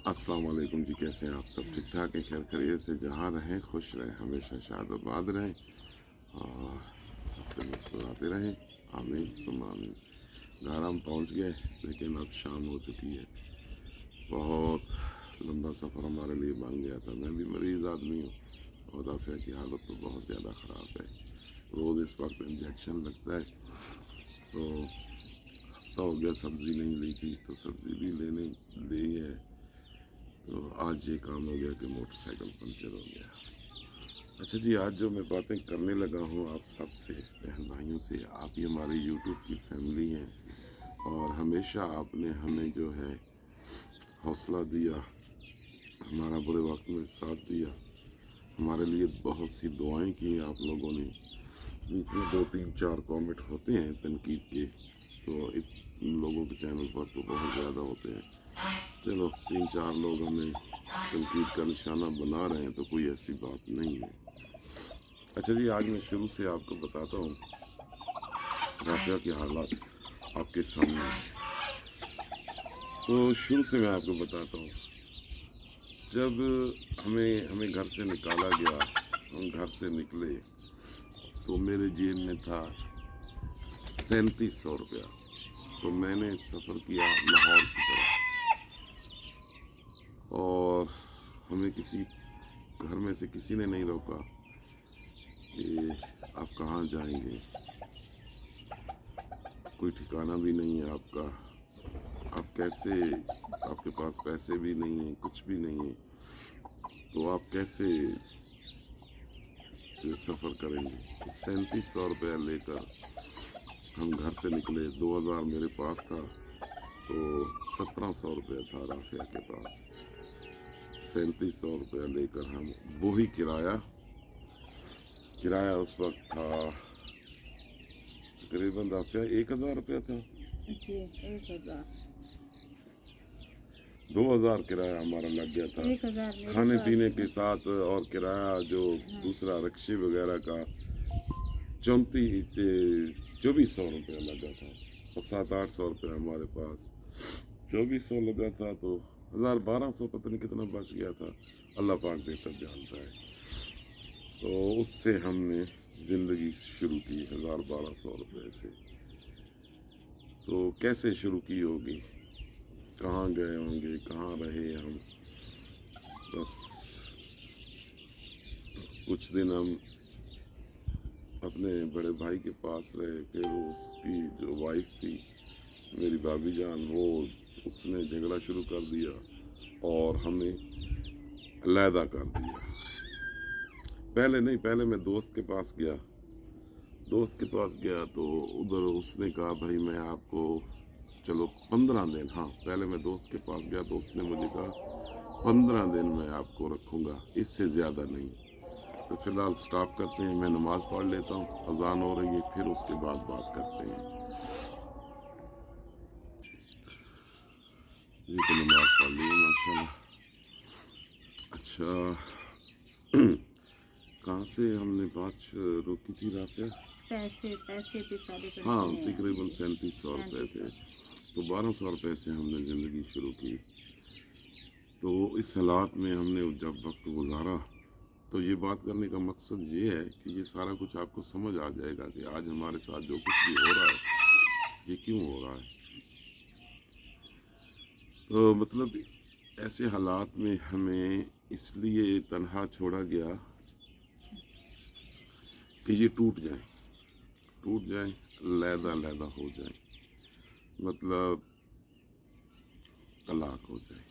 अस्सलाम वालेकुम जी, कैसे हैं आप? सब ठीक ठाक हैं? खैर खैरियत से जहाँ रहें खुश रहें, हमेशा शाद आबाद रहें और हंसते मुस्कुराते रहें। आमीन सुम्मा आमीन। घर हम पहुँच गए, लेकिन अब शाम हो चुकी है। बहुत लंबा सफ़र हमारे लिए बन गया था। मैं भी मरीज़ आदमी हूँ और राफिया की हालत तो बहुत ज़्यादा ख़राब है। रोज़ इस वक्त इंजेक्शन लगता है। तो हफ्ता हो गया सब्ज़ी नहीं ली थी, तो सब्ज़ी भी लेने ली है। तो आज ये काम हो गया कि मोटरसाइकिल पंचर हो गया। अच्छा जी, आज जो मैं बातें करने लगा हूँ आप सबसे, बहन भाइयों से, आप ही हमारी यूट्यूब की फैमिली हैं और हमेशा आपने हमें जो है हौसला दिया, हमारा बुरे वक्त में साथ दिया, हमारे लिए बहुत सी दुआएं की आप लोगों ने। बीच में 2-3-4 कमेंट होते हैं तनकीद के, तो इन लोगों के चैनल पर तो बहुत ज़्यादा होते हैं। चलो 3-4 लोग हमें तनकीद का निशाना बना रहे हैं तो कोई ऐसी बात नहीं है। अच्छा जी, आज मैं शुरू से आपको बताता हूँ राफिया की हालात आपके सामने। तो शुरू से मैं आपको बताता हूँ, जब हमें घर से निकाला गया, हम घर से निकले तो मेरे जेब में था 3700 रुपया। तो मैंने सफ़र किया लाहौर की तरफ और हमें किसी घर में से किसी ने नहीं रोका कि आप कहाँ जाएंगे, कोई ठिकाना भी नहीं है आपका, आप कैसे, आपके पास पैसे भी नहीं हैं, कुछ भी नहीं है, तो आप कैसे सफ़र करेंगे। तो 3700 रुपया लेकर हम घर से निकले। 2000 मेरे पास था, तो 1700 रुपया था राफिया के पास। 3700 रुपया लेकर हम, वही किराया उस वक्त था तकरीबन राफिया 1000 रुपया था। 2000 किराया हमारा लग गया था, खाने पीने के साथ, और किराया जो दूसरा रिक्शे वगैरह का 2400 रुपया लगा था और 700-800 रुपया हमारे पास। 2400 लगा था तो 1200 पता नहीं कितना बच गया था, अल्लाह पाक बेहतर जानता है। तो उससे हमने ज़िंदगी शुरू की 1200 रुपये से। तो कैसे शुरू की होगी, कहाँ गए होंगे, कहाँ रहे हम। बस कुछ दिन हम अपने बड़े भाई के पास रहे, फिर उसकी जो वाइफ थी मेरी भाभी जान, वो उसने झगड़ा शुरू कर दिया और हमें अलहदा कर दिया। पहले मैं दोस्त के पास गया तो उधर उसने कहा भाई मैं आपको, चलो 15 दिन, हाँ पहले मैं दोस्त के पास गया तो उसने मुझे कहा 15 दिन मैं आपको रखूँगा, इससे ज़्यादा नहीं। तो फिलहाल स्टॉप करते हैं, मैं नमाज़ पढ़ लेता हूँ, अजान हो रही है, फिर उसके बाद बात करते हैं। ये तो नमाज़ पढ़ ली है माशाल्लाह। अच्छा कहाँ से हमने बात रोकी थी राफिया? पैसे पैसे पे सारे हाँ, करते हैं। तकरीबन 3700 रुपये थे। तो 1200 रुपये से हमने ज़िंदगी शुरू की। तो इस हालात में हमने जब वक्त गुजारा, तो ये बात करने का मकसद ये है कि ये सारा कुछ आपको समझ आ जाएगा कि आज हमारे साथ जो कुछ भी हो रहा है ये क्यों हो रहा है। तो मतलब ऐसे हालात में हमें इसलिए तन्हा छोड़ा गया कि ये टूट जाए, लहदा हो जाए, मतलब तलाक हो जाए,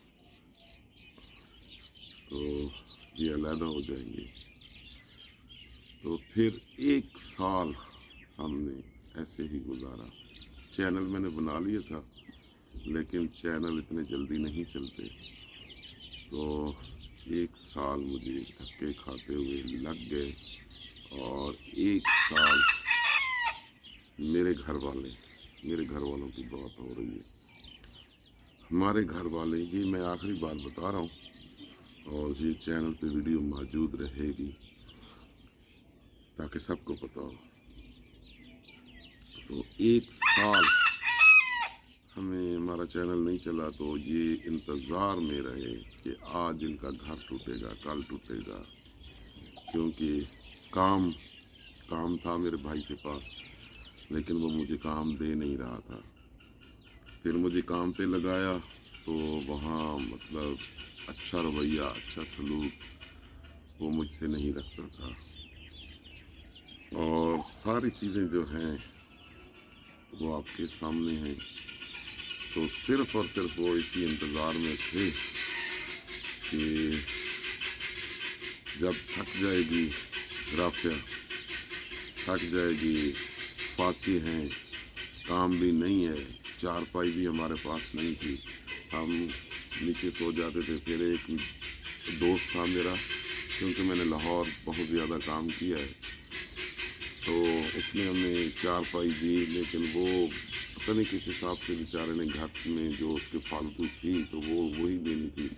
तो ये अलहदा हो जाएंगे। तो फिर 1 साल हमने ऐसे ही गुजारा। चैनल मैंने बना लिया था, लेकिन चैनल इतने जल्दी नहीं चलते। तो 1 साल मुझे धक्के खाते हुए लग गए और 1 साल मेरे घर वालों की बात हो रही है। हमारे घर वाले, ये मैं आखिरी बात बता रहा हूँ और ये चैनल पे वीडियो मौजूद रहेगी ताकि सबको पता हो। तो 1 साल हमें ہمارا چینل نہیں چلا تو یہ انتظار میں رہے کہ آج ان کا گھر ٹوٹے گا، کل ٹوٹے گا، کیونکہ کام تھا میرے بھائی کے پاس، لیکن وہ مجھے کام دے نہیں رہا تھا۔ پھر مجھے کام پہ لگایا تو وہاں مطلب اچھا رویہ، اچھا سلوک وہ مجھ سے نہیں رکھتا تھا، اور ساری چیزیں جو ہیں وہ آپ کے سامنے ہیں۔ تو صرف اور صرف وہ اسی انتظار میں تھے کہ جب تھک جائے گی رافعہ، تھک جائے گی فاتح ہیں، کام بھی نہیں ہے، چارپائی بھی ہمارے پاس نہیں تھی، ہم نیچے سو جاتے تھے۔ پھر ایک دوست تھا میرا، کیونکہ میں نے لاہور بہت زیادہ کام کیا ہے، تو اس نے ہمیں چارپائی دی، لیکن وہ پتہ نہیں کس حساب سے بیچارے نے گھر میں جو اس کے فالتو تھی تو وہ وہی دینی تھی،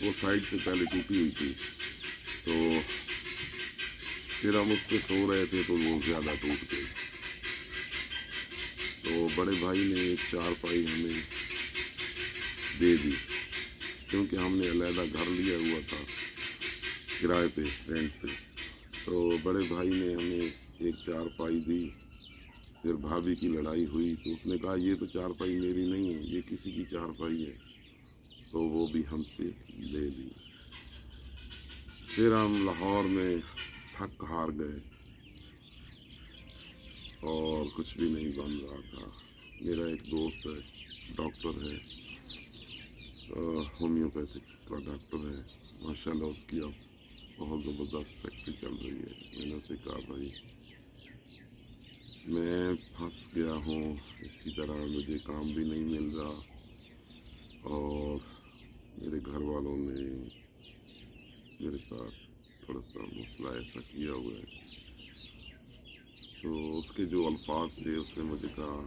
وہ سائڈ سے پہلے ٹوٹی ہوئی تھی، تو پھر ہم اس پہ سو رہے تھے تو وہ زیادہ ٹوٹ گئی۔ تو بڑے بھائی نے ایک چارپائی ہمیں دے دی، کیونکہ ہم نے علیحدہ گھر لیا ہوا تھا کرائے پہ، رینٹ پہ، تو بڑے بھائی نے ہمیں ایک چارپائی دی۔ پھر بھابھی کی لڑائی ہوئی تو اس نے کہا یہ تو چارپائی میری نہیں ہے، یہ کسی کی چارپائی ہے، تو وہ بھی ہم سے لے لی۔ پھر ہم لاہور میں تھک ہار گئے اور کچھ بھی نہیں بن رہا تھا۔ میرا ایک دوست ہے، ڈاکٹر ہے، ہومیوپیتھک کا ڈاکٹر ہے، ماشاءاللہ اس کی اب بہت زبردست فیکٹری چل رہی ہے۔ میں نے اسے کہا بھائی میں پھنس گیا ہوں اسی طرح، مجھے کام بھی نہیں مل رہا، اور میرے گھر والوں نے میرے ساتھ تھوڑا سا مسئلہ ایسا کیا ہوا ہے۔ تو اس کے جو الفاظ تھے، اس نے مجھے کہا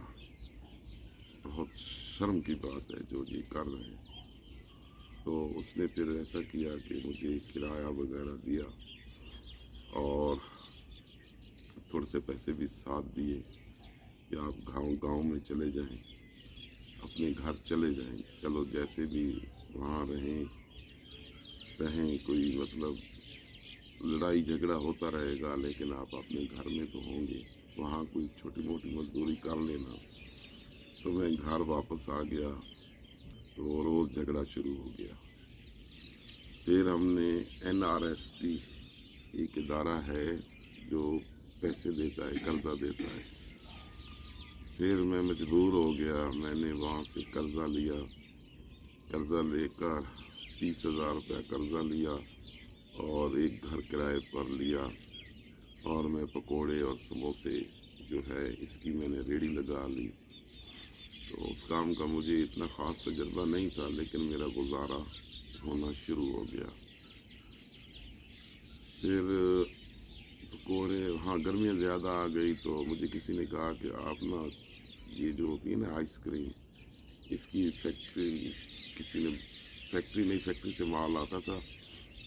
بہت شرم کی بات ہے جو یہ کر رہے ہیں۔ تو اس نے پھر ایسا کیا کہ مجھے کرایہ وغیرہ دیا اور تھوڑے سے پیسے بھی ساتھ دیے کہ آپ گاؤں میں چلے جائیں، اپنے گھر چلے جائیں، چلو جیسے بھی وہاں رہیں، کوئی مطلب لڑائی جھگڑا ہوتا رہے گا، لیکن آپ اپنے گھر میں تو ہوں گے، وہاں کوئی چھوٹی موٹی مزدوری کر لینا۔ تو میں گھر واپس آ گیا تو روز جھگڑا شروع ہو گیا۔ پھر ہم نے NRST ایک ادارہ ہے جو پیسے دیتا ہے، قرضہ دیتا ہے، پھر میں مجبور ہو گیا، میں نے وہاں سے قرضہ لیا، قرضہ لے کر 30,000 روپیہ قرضہ لیا اور ایک گھر کرائے پر لیا، اور میں پکوڑے اور سموسے جو ہے اس کی میں نے ریڑھی لگا لی۔ تو اس کام کا مجھے اتنا خاص تجربہ نہیں تھا، لیکن میرا گزارا ہونا شروع ہو گیا۔ پھر پکوڑے، ہاں گرمیاں زیادہ آ گئی تو مجھے کسی نے کہا کہ آپ نا یہ جو ہوتی ہے نا آئس کریم، اس کی فیکٹری، کسی نے فیکٹری سے مال آتا تھا،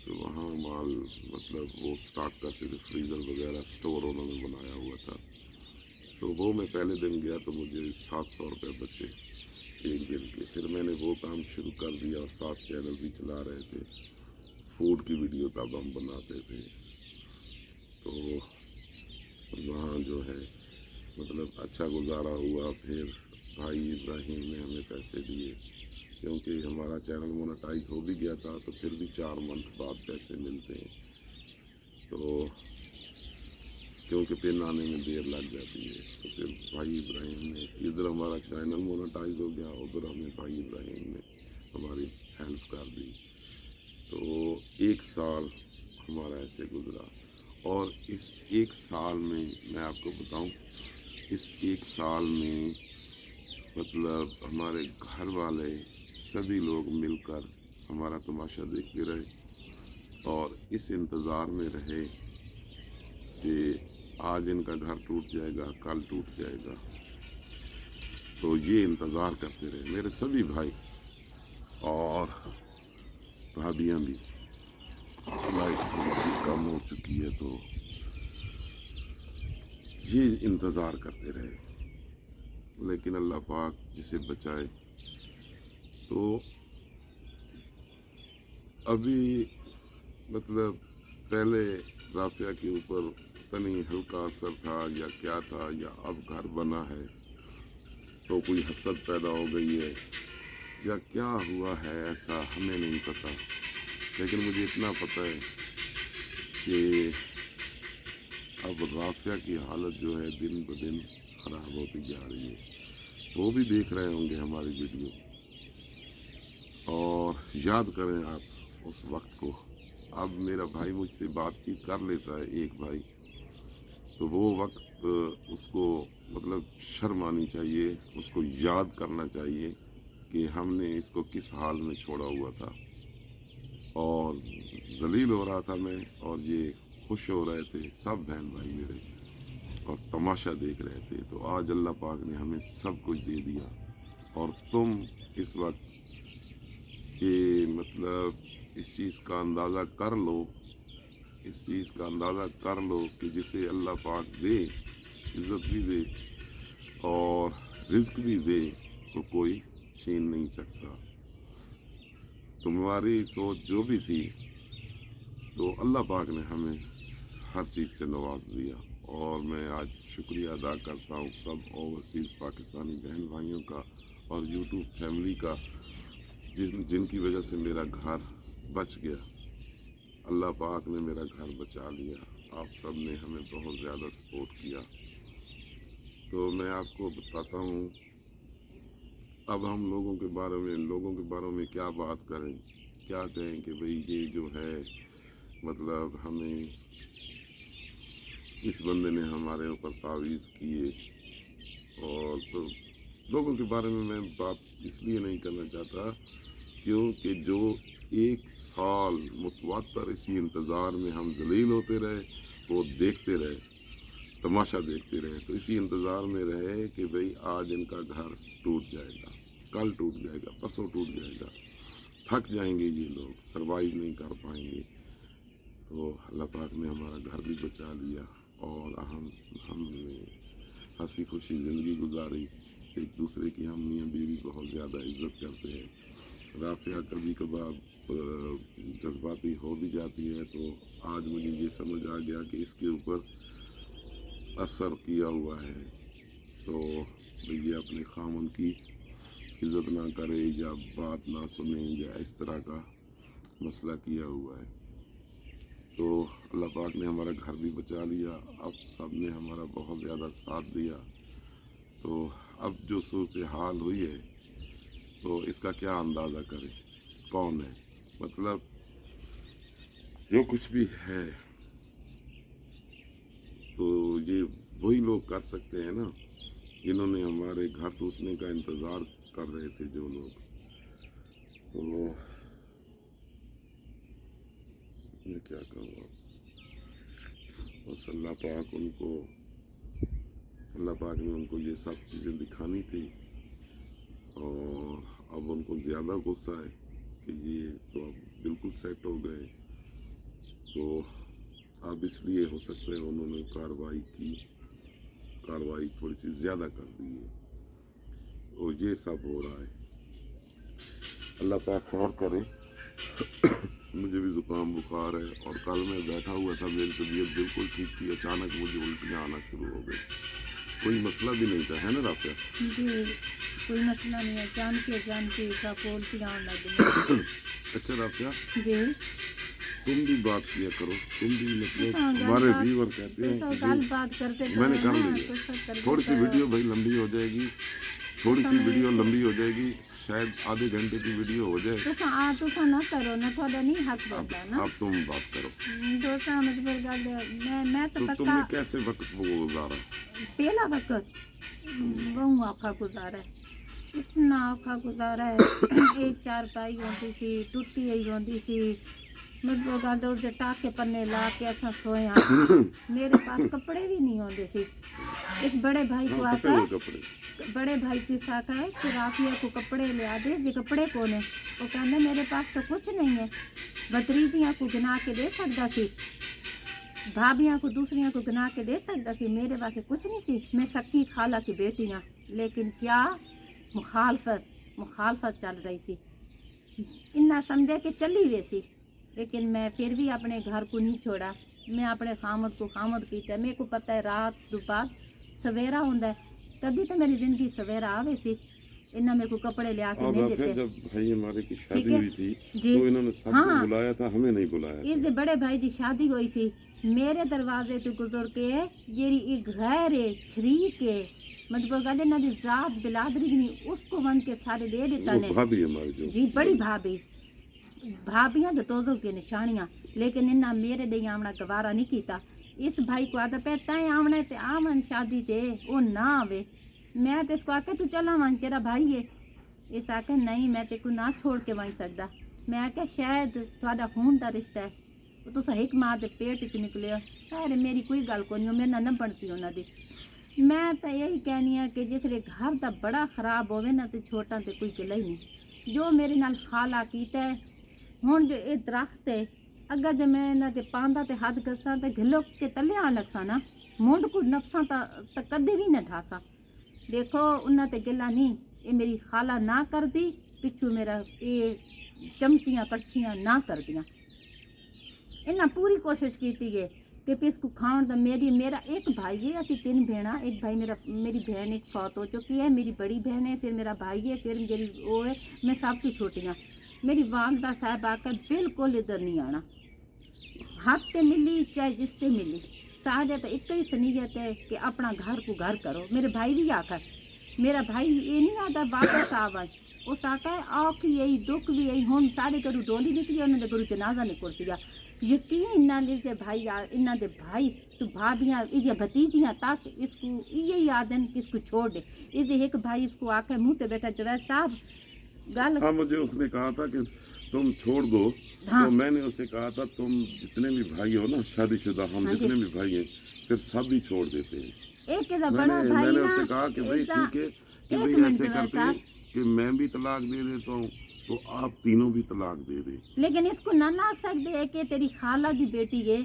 تو وہاں مال مطلب وہ اسٹاک کرتے تھے، فریزر وغیرہ اسٹور انہوں نے بنایا ہوا تھا، تو وہ میں پہلے دن گیا تو مجھے 700 روپے بچے ایک دن کے۔ پھر میں نے وہ کام شروع کر دیا، اور 7 چینل بھی چلا رہے تھے، فوڈ کی ویڈیو تب ہم بناتے تھے۔ تو وہاں جو ہے مطلب اچھا گزارا ہوا۔ پھر بھائی ابراہیم نے ہمیں پیسے دیے، کیونکہ ہمارا چینل مونیٹائز ہو بھی گیا تھا، تو پھر بھی 4 منتھ بعد پیسے ملتے ہیں، تو کیونکہ پن آنے میں دیر لگ جاتی ہے۔ تو پھر بھائی ابراہیم نے، ادھر ہمارا چینل مونیٹائز ہو گیا، ادھر ہمیں بھائی ابراہیم نے ہماری ہیلپ کر دی۔ تو 1 سال ہمارا ایسے گزرا، اور اس 1 سال میں آپ کو بتاؤں، اس 1 سال میں مطلب ہمارے گھر والے سبھی لوگ مل کر ہمارا تماشا دیکھتے رہے، اور اس انتظار میں رہے کہ آج ان کا گھر ٹوٹ جائے گا، کل ٹوٹ جائے گا، تو یہ انتظار کرتے رہے میرے سبھی بھائی اور بھابیاں بھی۔ لائٹ تھوڑی سی کم ہو چکی ہے تو یہ انتظار کرتے رہے، لیکن اللہ پاک جسے بچائے تو ابھی مطلب پہلے رافعہ کے اوپر پتہ نہیں ہلکا اثر تھا یا کیا تھا، یا اب گھر بنا ہے تو کوئی حسد پیدا ہو گئی ہے یا کیا ہوا ہے، ایسا ہمیں نہیں پتہ، لیکن مجھے اتنا پتہ ہے کہ اب رافعہ کی حالت جو ہے دن بدن خراب ہوتی جا رہی ہے. وہ بھی دیکھ رہے ہوں گے ہماری ویڈیو، اور یاد کریں آپ اس وقت کو. اب میرا بھائی مجھ سے بات چیت کر لیتا ہے، ایک بھائی، تو وہ وقت اس کو مطلب شرم آنی چاہیے، اس کو یاد کرنا چاہیے کہ ہم نے اس کو کس حال میں چھوڑا ہوا تھا، اور ذلیل ہو رہا تھا میں، اور یہ خوش ہو رہے تھے سب بہن بھائی میرے، اور تماشا دیکھ رہے تھے. تو آج اللہ پاک نے ہمیں سب کچھ دے دیا، اور تم اس وقت کہ مطلب اس چیز کا اندازہ کر لو، اس چیز کا اندازہ کر لو کہ جسے اللہ پاک دے، عزت بھی دے اور رزق بھی دے، تو کوئی چھین نہیں سکتا. تمہاری سوچ جو بھی تھی، تو اللہ پاک نے ہمیں ہر چیز سے نواز دیا. اور میں آج شکریہ ادا کرتا ہوں سب اوورسیز پاکستانی بہن بھائیوں کا اور یوٹیوب فیملی کا، جن کی وجہ سے میرا گھر بچ گیا. اللہ پاک نے میرا گھر بچا لیا. آپ سب نے ہمیں بہت زیادہ سپورٹ کیا. تو میں آپ کو بتاتا ہوں، اب ہم لوگوں کے بارے میں کیا بات کریں، کیا کہیں کہ بھئی یہ جو ہے مطلب ہمیں اس بندے نے ہمارے اوپر تعویذ کیے. اور تو لوگوں کے بارے میں بات اس لیے نہیں کرنا چاہتا کیونکہ جو 1 سال متواتر اسی انتظار میں ہم ذلیل ہوتے رہے، وہ دیکھتے رہے، تماشا دیکھتے رہے، تو اسی انتظار میں رہے کہ بھئی آج ان کا گھر ٹوٹ جائے گا، کل ٹوٹ جائے گا، پرسوں ٹوٹ جائے گا، تھک جائیں گے یہ لوگ، سروائیو نہیں کر پائیں گے. تو اللہ پاک نے ہمارا گھر بھی بچا لیا، اور ہم نے ہنسی خوشی زندگی گزاری. ایک دوسرے کی ہم میاں بیوی بہت زیادہ عزت کرتے ہیں. رافعہ کبھی کبھار جذباتی ہو بھی جاتی ہے، تو آج مجھے یہ سمجھ آ گیا کہ اس کے اوپر اثر کیا ہوا ہے، تو یہ اپنے خامن کی عزت نہ کرے یا بات نہ سنے یا اس طرح کا مسئلہ کیا ہوا ہے. تو اللہ پاک نے ہمارا گھر بھی بچا لیا. اب سب نے ہمارا بہت زیادہ ساتھ دیا. تو اب جو صورتحال ہوئی ہے، تو اس کا کیا اندازہ کریں کون ہے، مطلب جو کچھ بھی ہے تو یہ وہی لوگ کر سکتے ہیں نا جنہوں نے ہمارے گھر ٹوٹنے کا انتظار کر رہے تھے، جو لوگ. تو میں کیا کہوں اب، بس اللہ پاک نے ان کو یہ سب چیزیں دکھانی تھی، اور اب ان کو زیادہ غصہ ہے کہ یہ تو اب بالکل سیٹ ہو گئے. تو اب اس لیے ہو سکتا ہے انہوں نے کاروائی تھوڑی سی زیادہ کر دی ہے، اور یہ سب ہو رہا ہے. اللہ پاک خیر کرے. مجھے بھی زکام بخار ہے، اور کل میں بیٹھا ہوا تھا، میری طبیعت بالکل ٹھیک تھی، اچانک مجھے الٹیاں آنا شروع ہو گئی. کوئی مسئلہ بھی نہیں تھا، ہے نا رافعہ؟ جی کوئی مسئلہ نہیں ہے، جان کے الٹیاں آنے لگی. اچھا رافعہ، جی تم بھی بات کیا کرو، تم بھی مطلب ہمارے ویور کہتے ہیں کہ گل بات کرتے میں نے کر لی ہے. تھوڑی سی ویڈیو بھائی لمبی ہو جائے گی، تھوڑی سی ویڈیو لمبی ہو جائے گی، شاید آدھے گھنٹے کی ویڈیو ہو جائے. تو نہ کرو نا، تھوڑا نہیں حق بنتا نا. اب تم بات کرو. دوسرا مجبور گل میں تو تم نے کیسے وقت گزارا؟ پہلا وقت بہت اوکھا گزارا ہے، اتنا اوکھا گزارا ہے. ایک چارپائی ہوتی سی ٹوٹی ہوئی ہوتی سی، مجبور گل تو اسے ٹاکے پنے لا کے ایسا سویا. میرے پاس کپڑے بھی نہیں ہوتے سی. اس بڑے بھائی کو آتا ہے، بڑے بھائی کی ساکھ ہے کہ رافعہ کو کپڑے لیا دے. یہ کپڑے کون ہیں؟ وہ کہنے میرے پاس تو کچھ نہیں ہے. بھتریجیاں کو گنا کے دے سکتا سی، بھابیاں کو دوسریاں کو گنا کے دے سکتا سی، میرے پاس کچھ نہیں سی. میں سکی خالہ کی بیٹی ہاں، لیکن کیا مخالفت मुखालफत चल रही सी, इन्ना समझे कि चली वैसी, लेकिन मैं फिर भी अपने घर को नहीं छोड़ा। मैं अपने खामद को खामद कीता। मेरे को पता है रात तो बाद सवेरा होंदा है, कभी तो मेरी जिंदगी सवेरा आवे सी। इन्ना मेरे को कपड़े ले आके नहीं फिर देते। जब भाई हमारे की ठीक शादी है हुई थी जी। तो इन्होंने सबको हाँ। बुलाया था, हमें नहीं बुलाया था। इस बड़े भाई की शादी हुई थी, मेरे दरवाजे तो गुजर के जेरी एक गैर शरीक है, मतलब गल इन्हां दी जात बिलादरी नहीं, उसको वन के सारे दे देता वो ने भाभी हमारी जो जी, बड़ी भाभी, भाभियां तो तोजो की निशानियां, लेकिन इन्ना मेरे लिए आमना गवारा नहीं कीता। इस भाई को आदत है तैं आमना ते आवन शादी ते वो ना आवे। मैं तो इसको आके तू चला वन, तेरा भाई है। इस आके नहीं, मैं ते को ना छोड़ के वन सकदा। मैं आख्या शायद थोड़ा खून का रिश्ता है, तुस एक मां के पेट च निकले हो। अरे मेरी कोई गल को नहीं, मेरे नाल न बनती उन्हां दी। मैं तो यही कहनी है कि जिसले घर का बड़ा खराब होवे ना तो छोटा तो कोई गिला ही नहीं। जो मेरे नाल खाला कीता है, हुण जो ये दरख्त है, अगर जो मैं इन्हां ते पांदा ते हद गसा तो घिलो के तले आन लगसा ना, मुंड को नफसा तो कदे भी न ठासा। देखो उन्हां ते गिला नहीं, ये मेरी खाला ना कर दी, पिछू मेरा ये चमचियां कड़छियां ना कर दियां। इन्हें पूरी कोशिश की थी कि पिस को खाण दा। मेरा एक भाई है, असी 3 भेणा। एक भाई मेरी बहन एक फौत हो चुकी है, मेरी बड़ी बहन है, फिर मेरा भाई है, फिर मेरी वो है, मैं सब तो छोटी हाँ। मेरी वालदा साहब आकर बिल्कुल इधर नहीं आना, हाथ ते मिली चाहे जिसते मिली, साझा तो एक ही सनीयत है कि अपना घर को घर करो। मेरे भाई भी आकर, मेरा भाई ये नहीं आता वापस आवा, उस आका औख भी यही दुख भी यही। हुण साढ़े घरों डोली निकली, उन्होंने घरों जनाजा निकल सीगा। यकीन इन्ना दे भाई इन्ना दे भाई तो भाभियां इस भतीजियां तक इसको यही आदन कि इसको छोड़ दे। इस एक भाई इसको आके मुंह पे बैठा जवैद साहब गल। हाँ, मुझे उसने कहा था कि तुम छोड़ दो। हाँ। तो मैंने उसे कहा था तुम जितने भी भाई हो ना शादीशुदा, हम हाँ जी। जितने भी भाई हैं फिर सब ही छोड़ देते हैं। एक ऐसा बड़ा भाई मैंने ना, उससे कहा कि भाई ऐसा- ठीक है कि एक भाई मिनट ऐसे जवैद करते साहब। हैं कि मैं भी तलाक दे देता हूँ तो आप तीनों भी तलाक दे दें। लेकिन इसको ना आख सकते है कि तेरी खाला दी बेटी है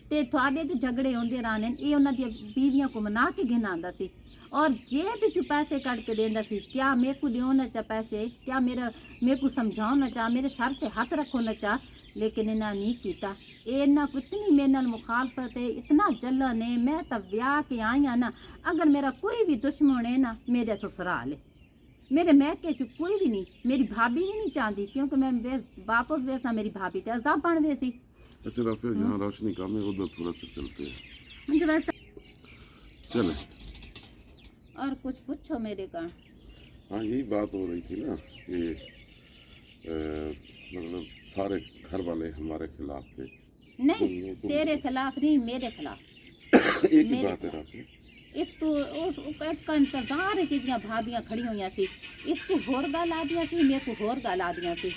ते थोड़े जो झगड़े होंदे रहने, ये उन्हां दी बीवियां को मना के गिन आंदा सी और जेब विचों पैसे कट के देंदा सी। क्या मेरे को दियो ना चा पैसे, क्या मेरे को समझाओ ना चा, मेरे सर ते हाथ रखो ना चा, लेकिन इन्हां नहीं कीता। इन्हां को इतनी मेरे नाल मुखालफत है, इतना जलन है। मैं तो ब्याह के आई हाँ ना, अगर मेरा कोई भी दुश्मन है ना मेरे ससुराल है, मेरे मैके च कोई भी नहीं। मेरी भाभी भी नहीं चाहती, क्योंकि मैं वापस वैसा मेरी भाभी ते अजाब बन वैसी। अच्छा राफिया, जहाँ रोशनी कम है उधर थोड़ा सा चलते हैं। मुझे वैसा चले। और कुछ पूछो मेरे का। हाँ, यही बात हो रही थी ना कि मतलब सारे घर वाले हमारे खिलाफ थे। नहीं, तेरे खिलाफ नहीं, मेरे खिलाफ। एक ही मेरे बात है राफिया, इसको का इंतजार है कि भाभियां खड़ी हुई सी, इसको होर गल आ दिया सी, मेरे को होर गल आ दिया सी।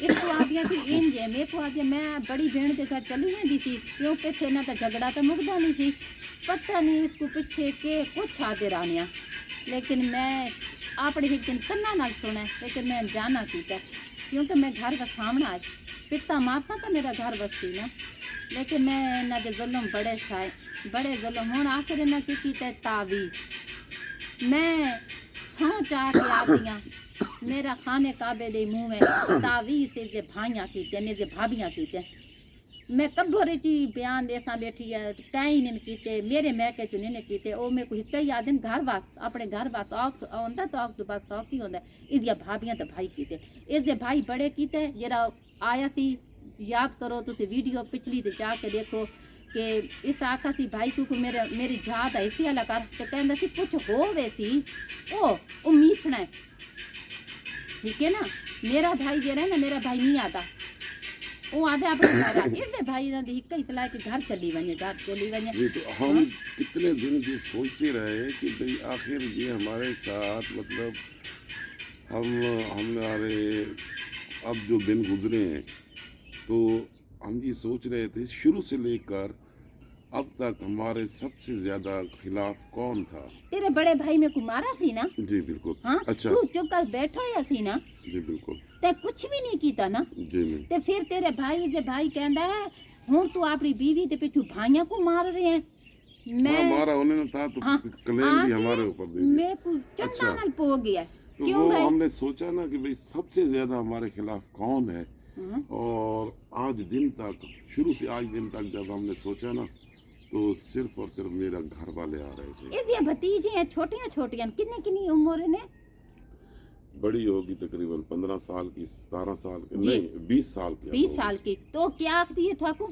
इसको आ दिया सी इंज है, मेरे को आ दिया। मैं बड़ी बहन के घर चली जाती सी, क्योंकि थे ना तो झगड़ा तो मुकदा नहीं सी। पता नहीं इसको पीछे के कुछ आदे रानिया, लेकिन मैं अपने एक दिन कन्ना नाल सुना, लेकिन मैं जाना कीता, क्योंकि मैं घर का सामना आज पिता मारसा तो मेरा घर बसती ना, लेकिन मैं इन्हों के जुल्म बड़े साए, बड़े जुल्म। हूँ आखिर इन्हें की कीता तावीज़। मैं सौ चाह के आ गई, मेरा खाने काबे दे मुँह में तावीज़ से जे भाइयां कीते ने जे भाभियां कीते। मैं कब्बोरे ची बयान दे सा बैठी है, कई नहीं कीते, मेरे मैके च नहीं कीते। ओ मैं कोई एक ही आदन घर वास, अपने घर वास औख आंदा तो औख तो बस औख ही होंदा। इसदियां भाभियां तो भाई कीते, इसदे भाई बड़े कीते। जरा आया सी, याद करो तुसी वीडियो पिछली ते जाके देखो कि इस आखा सी भाई को मेरी जात ऐसी वाला कर, तो कहंदा सी कुछ हो वैसी ओ मीसना है, ठीक है ना। मेरा भाई जरा ना, मेरा भाई नहीं आता, वो आधे अपने घर इससे भाई ना एक ही सलाह कि घर चली वने, घर चली वने। ये तो हम कितने दिन ये सोचते रहे कि भाई आखिर ये हमारे साथ मतलब हमारे अब जो दिन गुजरे हैं, तो हम ये सोच रहे थे शुरू से लेकर अब तक हमारे सबसे ज्यादा खिलाफ कौन था। तेरे बड़े भाई में को मारा सी ना। जी बिल्कुल। हाँ, अच्छा, तू चुप कर बैठो या सी ना, जी बिल्कुल। ते कुछ भी नहीं कीता ना। जी नहीं। ते फिर तेरे भाई जे भाई कहंदा है हुण तू अपनी बीवी ते पिछू भाइयां को मार रहे हैं। मैं हमारा होने ना था तो हाँ, क्लेम भी हमारे ऊपर दे दिया। मैं को चंदा अच्छा। नाल पो गया। तो क्यों वो भाई? हमने सोचा ना कि भाई सबसे ज्यादा हमारे खिलाफ कौन है, और आज दिन तक, शुरू से आज दिन तक जब हमने सोचा ना, तो सिर्फ और सिर्फ मेरा घर वाले आ रहे थे। ਇਹਦੀਆਂ ਭਤੀਜੀਆਂ ਛੋਟੀਆਂ ਛੋਟੀਆਂ ਕਿੰਨੀ ਕਿੰਨੀ ਉਮਰ ਨੇ? बड़ी होगी तकरीबन 15 साल की, 17 साल की, जी। नहीं 20 साल की। 20 साल की। तो क्या आखती है थाकू?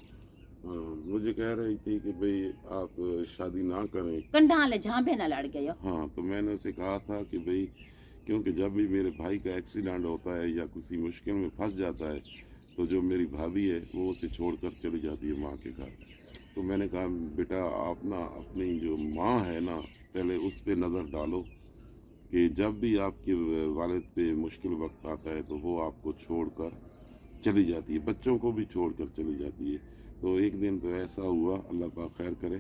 हाँ, मुझे कह रही थी कि भाई आप शादी ना करें। कंडाल झांबे ना लड़ गए हो। हाँ, तो मैंने उसे कहा था कि भाई क्योंकि जब भी मेरे भाई का एक्सीडेंट होता है या किसी मुश्किल में फंस जाता है, तो जो मेरी भाभी है वो उसे छोड़कर चली जाती है माँ के घर। तो मैंने कहा बेटा आप ना अपनी जो माँ है ना, पहले उस पे नज़र डालो कि जब भी आपके वालिद पे मुश्किल वक्त आता है तो वो आपको छोड़कर चली जाती है, बच्चों को भी छोड़कर चली जाती है। तो एक दिन तो ऐसा हुआ, अल्लाह पाक खैर करे,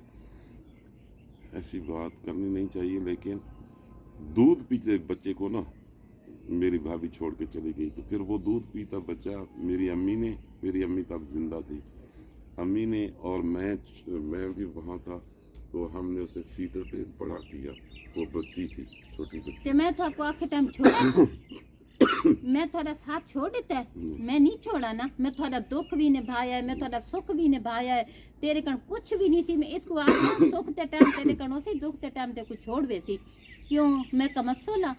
ऐसी बात करनी नहीं चाहिए, लेकिन दूध पीते बच्चे को ना मेरी भाभी छोड़ के चली गई। तो फिर वो दूध पीता बच्चा मेरी अम्मी तब जिंदा थी, अम्मी ने और मैं भी वहाँ था, तो हमने उसे फीटर पे बड़ा किया। वो बच्ची थी, छोटी बच्ची। ते मैं थाको आखे टाइम छोड़ा मैं थोड़ा साथ छोड़ देता है, मैं नहीं छोड़ा ना। मैं थोड़ा दुख भी निभाया है, मैं थोड़ा सुख भी निभाया है। तेरे कण कुछ भी नहीं थी, मैं इसको आखा सुख ते टाइम तेरे कण उसी दुख ते टाइम ते कुछ छोड़ वैसी क्यों? मैं कमसोला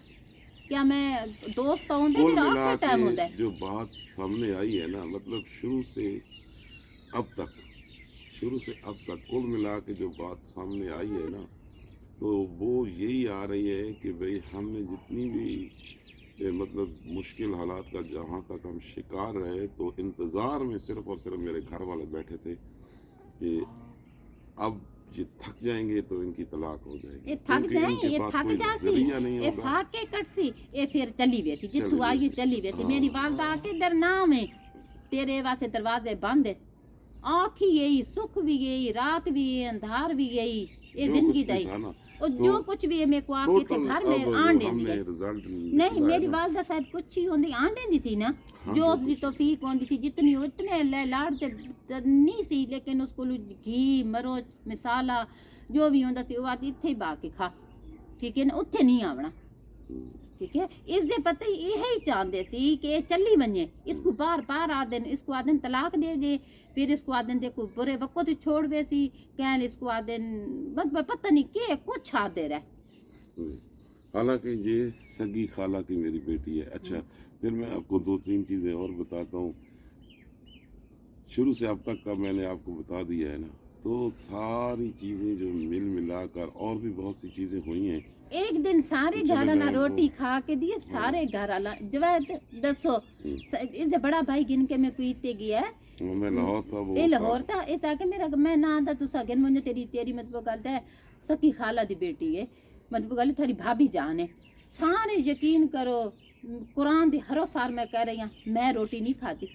क्या मैं दोस्त हूं कुल तेरा मिला आखिर टाइम होता के है। जो बात सामने आई है ना, मतलब शुरू से अब तक कुल मिला के जो बात सामने आई है ना, तो वो यही आ रही है कि भाई हमने जितनी भी मतलब मुश्किल हालात का जहाँ तक हम शिकार रहे, तो इंतज़ार में सिर्फ और सिर्फ मेरे घर वाले बैठे थे कि अब ये थक जाएंगे तो इनकी तलाक हो जाएगी, ये थक क्योंकि जाए, इनके ये पास थक कोई जासी, जरिया नहीं ये होगा। फाके कटसी, ये फिर चली वैसी जितू चली आई वैसी। चली वैसी। हाँ। मेरी वालदा आके दर नाम है तेरे वास्ते दरवाजे बंद है। आँखी यही, सुख भी यही, रात भी यही, अंधार भी यही, ये जो जिंदगी कुछ भी दई था ना, और तो जो कुछ भी है मेरे को आके ते टोटल घर अब में जो आंडे हमने दी रिजल्ट नहीं। मेरी वालदा शायद कुछ ही होंदी आंडे दी सी ना, हाँ, जो जो उसकी कुछ- तौफीक होंदी सी जितनी उतने लाड़ ते नहीं सी, लेकिन उसको घी मरोच मसाला जो भी होंदा सी वो आदि इत्थे ही बाके खा, ठीक है ना, उत्थे नहीं आवना, ठीक है। इस दे पता ही यही चाहते सी कि ये चली वने, इसको बार बार आदन, इसको आदन तलाक दे दे, फिर इसको आदन देखो बुरे वक्त ही छोड़ वे सी, कहन इसको आदन बस पता नहीं के कुछ आदे रहे। हालांकि ये सगी खाला की मेरी बेटी है। अच्छा, फिर मैं आपको 2-3 चीज़ें और बताता हूँ। शुरू से अब तक का मैंने आपको बता दिया है ना, तो सारी चीज़ें जो मिल मिलाकर और भी बहुत सी चीज़ें हुई हैं। एक दिन सारे चले घर आला गए वो। रोटी खा के दिए, सारे घर आला जवाब दसो इस बड़ा भाई गिन के मैं कोई ते गया है मैं लाहौर था, वो ये लाहौर था, इस आके मेरा मैं ना आंदा तू सगन मुझे तेरी मतलब गल है सकी खाला दी बेटी है, मतलब गल थोड़ी भाभी जान है। सारे यकीन करो कुरान दी हरो सार मैं कह रही हूँ मैं रोटी नहीं खाती।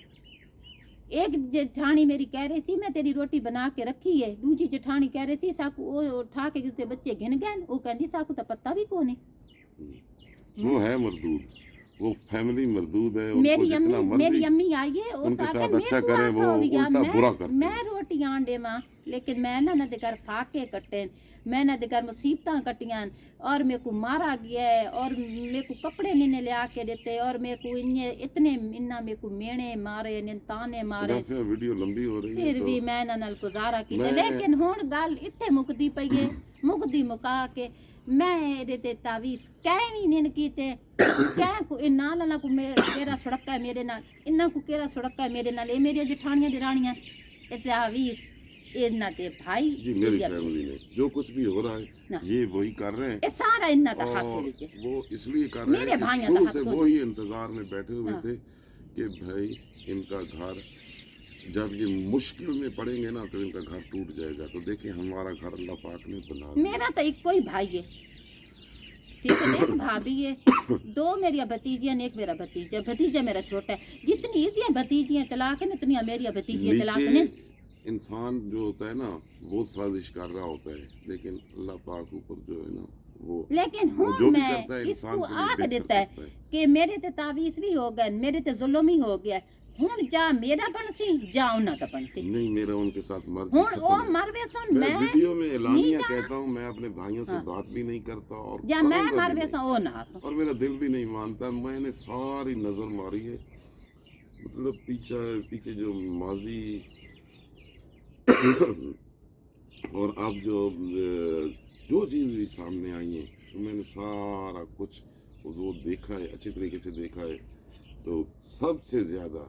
एक जेठानी मेरी कह रही थी मैं तेरी रोटी बना के रखी है, दूसरी जेठानी कह रही थी साकू वो उठा के जिससे बच्चे गिन गए, वो कहती साकू तो पता भी कौन है। वो है मरदूद, वो फैमिली मरदूद है। उनको मेरी जितना मेरी मर्जी अम्मी आई है उनके साथ अच्छा करें, वो उल्टा बुरा करते मैं हैं। रोटी आंडे मां, लेकिन मैं ना दे घर फाके कट्टे, मैं ना दे घर मुसीबतां कटियां, और मेरे को मारा गया है, और मेरे को कपड़े नहीं ले आके देते, और मेरे को इतने इन्ना मेरे को मेणे मारे ने ताने मारे। वैसे वीडियो लंबी हो रही है, फिर तो भी मैं ना नाल गुजारा की, मैं- लेकिन हुण गल इत्थे मुकदी पई है, मुकदी मुका के मैं एदे ते तावीज़ कह भी नहीं कीते, कह को ए नाल ना को केरा सड़का है मेरे नाल, इन्ना को केरा सड़का है मेरे नाल, ए मेरी जेठानियां दिरानियां ए तावीज़ इन्ना ते भाई जी मेरी इन्ना- फैमिली में जो कुछ भी हो रहा ना। है ये वही कर रहे हैं, ए सारा इन्ना दा हक और है। वो इसलिए कर रहे मेरे हैं कि भाइयों शुरू का से हक वो ही इंतजार में बैठे हुए हाँ। थे कि भाई इनका घर जब ये मुश्किल में पड़ेंगे ना तो इनका घर टूट जाएगा। तो देखिए हमारा घर अल्लाह पाक ने बना दिया। मेरा तो एक कोई भाई है, ठीक है, एक भाभी है, दो मेरी भतीजियां, एक मेरा भतीजा, भतीजा मेरा छोटा है। जितनी इसलिए भतीजियां चला के ना इतनी मेरी भतीजियां चला के नीचे इंसान जो होता है ना वो साजिश कर रहा होता है, लेकिन अल्लाह पाक ऊपर जो है ना वो लेकिन वो हूँ जो भी मैं करता है इंसान इसको के लिए आख बेहतर देता है करता है। कि मेरे ते तावीज़ भी हो गए, मेरे ते जुल्म ही हो गया, ਹੁਣ ਜਾਂ ਮੇਰਾ ਬਣਸੀ ਜਾਂ ਉਹਨਾਂ ਦਾ ਬਣਸੀ नहीं मेरा उनके साथ मर्जी ਹੁਣ खत्म ਉਹ है। मरवे सुन मैं मैं वीडियो में एलानिया नहीं कहता हूँ, मैं अपने भाइयों से बात भी नहीं करता और ਜਾਂ ਮੈਂ करूंगा भी ਮਰਵੇ नहीं। ਸੁn ਉਹ ਨਾ ਸੁन और मेरा दिल भी नहीं मानता। मैंने सारी नजर मारी है, मतलब पीछे जो माजी और अब जो चीज भी सामने आई है, तो मैंने सारा कुछ वो देखा है, अच्छी तरीके से देखा है। तो सबसे ज्यादा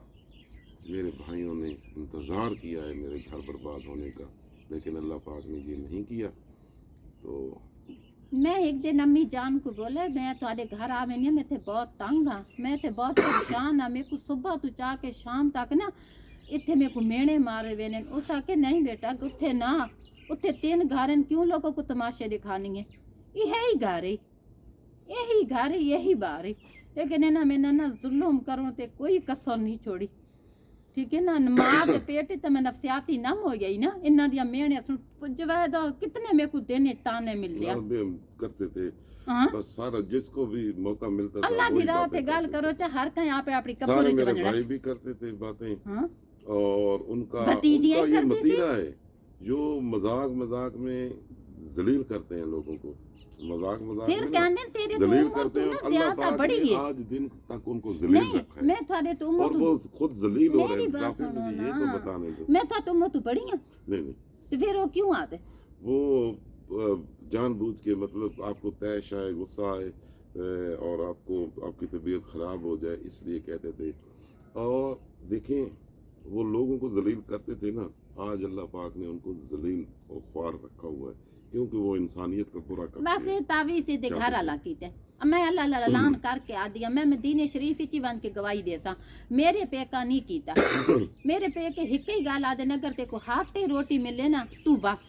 मेरे भाइयों ने इंतजार किया है मेरे घर बर्बाद होने का, लेकिन अल्लाह पाक ने ये नहीं किया। तो मैं एक दिन अम्मी जान को बोले मैं ਤੁਹਾਡੇ घर आवे नहीं, मैं थे बहुत तंग हाँ, मैं थे बहुत परेशान हाँ, मेरे को सुबह तो जाके शाम तक ना इत्थे मेरे को मेणे मारे वे ने। उस आके नहीं बेटा उठे ना, उठे 3 घर हैं, क्यों लोगों को तमाशे दिखानी है, यही घर है, यही घर है, यही बार है। लेकिन इन्हें मैंने ना जुल्म करूँ तो कोई कसर नहीं छोड़ी, ठीक है ना। माँ के पेट तो मैं नफसियाती नम हो गई ना, इन्ना दिया मेणे सुन जवाद कितने मेरे को देने ताने मिल गया करते थे। हाँ बस सारा जिसको भी मौका मिलता था अल्लाह दी वही राह बातें पे गल करते करो थे। चाहे हर कहीं आप अपनी सारे कब्र मेरे बनना भाई भी करते थे बातें, हाँ और उनका भतीजियाँ ये करती थी? मतीरा है जो मजाक में जलील करते हैं लोगों को, मजाक फिर में ना कहने तेरे तो जलील उम्र करते तो हैं। ना अल्लाह ज्यादा पाक बड़ी ने है। आज दिन तक उनको जलील नहीं रखा है, मैं थारे तो और उम्र वो खुद जलील हो रहे मेरी हैं। बात काफी सुनो मुझे ये ना। तो बताने दो। मैं था तुम तो बड़ी है, नहीं तो फिर वो क्यों आते? वो जानबूझ के, मतलब आपको तैश आए, गुस्सा आए और आपकी तबीयत खराब हो जाए इसलिए कहते थे। और देखें वो लोगों को जलील करते थे ना, आज अल्लाह पाक ने उनको जलील और ख्वार रखा हुआ है, क्योंकि वो इंसानियत का बुरा करते बस ये हैं। तावी से दे घर आला कीते मैं अल्लाह ऐलान करके आ दिया, मैं मदीने शरीफ इची बन के गवाही देता मेरे पे का नहीं कीता। मेरे पे के हिक ही गाल आदे नगर ते को हाथ ते रोटी मिले ना तू बस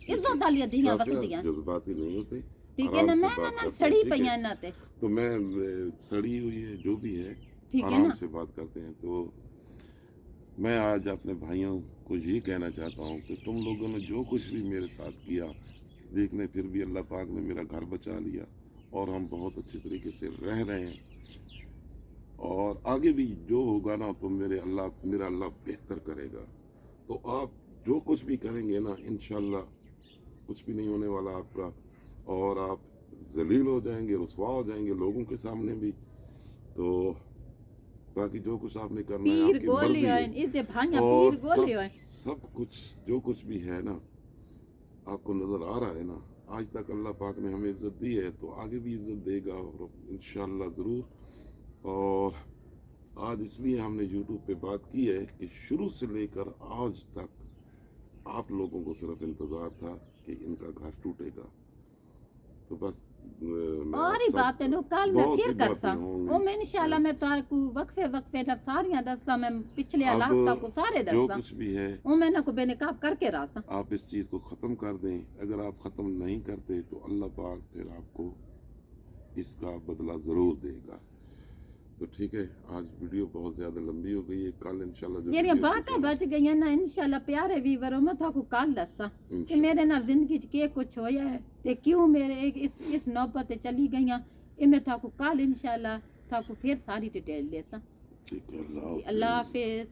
इज्जत वाली दियां बस दियां, जज्बाती नहीं होते, ठीक है ना। आराम से मैं बात ना करते हैं, सड़ी ठीक है? पईयां ना ते तो मैं सड़ी हुई है जो भी है, ठीक है आराम ना। से बात करते हैं। तो मैं आज अपने भाइयों को ये कहना चाहता हूँ कि तुम लोगों ने जो कुछ भी मेरे साथ किया, देखने फिर भी अल्लाह पाक ने मेरा घर बचा लिया और हम बहुत अच्छे तरीके से रह रहे हैं। और आगे भी जो होगा ना तो मेरा अल्लाह बेहतर करेगा। तो आप जो कुछ भी करेंगे ना, इंशाल्लाह कुछ भी नहीं होने वाला आपका, और आप जलील हो जाएंगे, रुसवा हो जाएंगे लोगों के सामने भी। तो बाकी जो कुछ आपने करना है पीर आपकी गोली मर्जी है है। इसे भांया और पीर गोली है सब कुछ जो कुछ भी है ना आपको नजर आ रहा है ना, आज तक अल्लाह पाक ने हमें इज्जत दी है तो आगे भी इज्जत देगा और इंशाल्लाह ज़रूर। और आज इसलिए हमने यूट्यूब पे बात की है कि शुरू से लेकर आज तक आप लोगों को सिर्फ इंतज़ार था कि इनका घर टूटेगा। तो बस और ही बात है नो कल मैं बहुत फिर सी करता बातें होंगी। वो मैं इंशाल्लाह मैं तार को वक्फे ना सारियां दसा मैं पिछले हालात अब को सारे जो दसा कुछ भी है वो मैं ना को बेनकाब करके रासा। आप इस चीज़ को ख़त्म कर दें। अगर आप ख़त्म नहीं करते तो अल्लाह पाक फिर आपको इसका बदला ज़रूर देगा। तो ठीक है, आज वीडियो बहुत ज़्यादा लंबी हो गई है। कल इंशाल्लाह जो मेरी वीडियो बातें होगी, बच गई ना इंशाल्लाह प्यारे वीवरों में था को कल दसा कि इंशाल्लाह। मेरे ना जिंदगी च के कुछ होया है ते क्यों मेरे इस नौबत चली गईयां इनमें था को कल इंशाल्लाह था को फिर सारी डिटेल देसा। ठीक है, अल्लाह हाफिज़।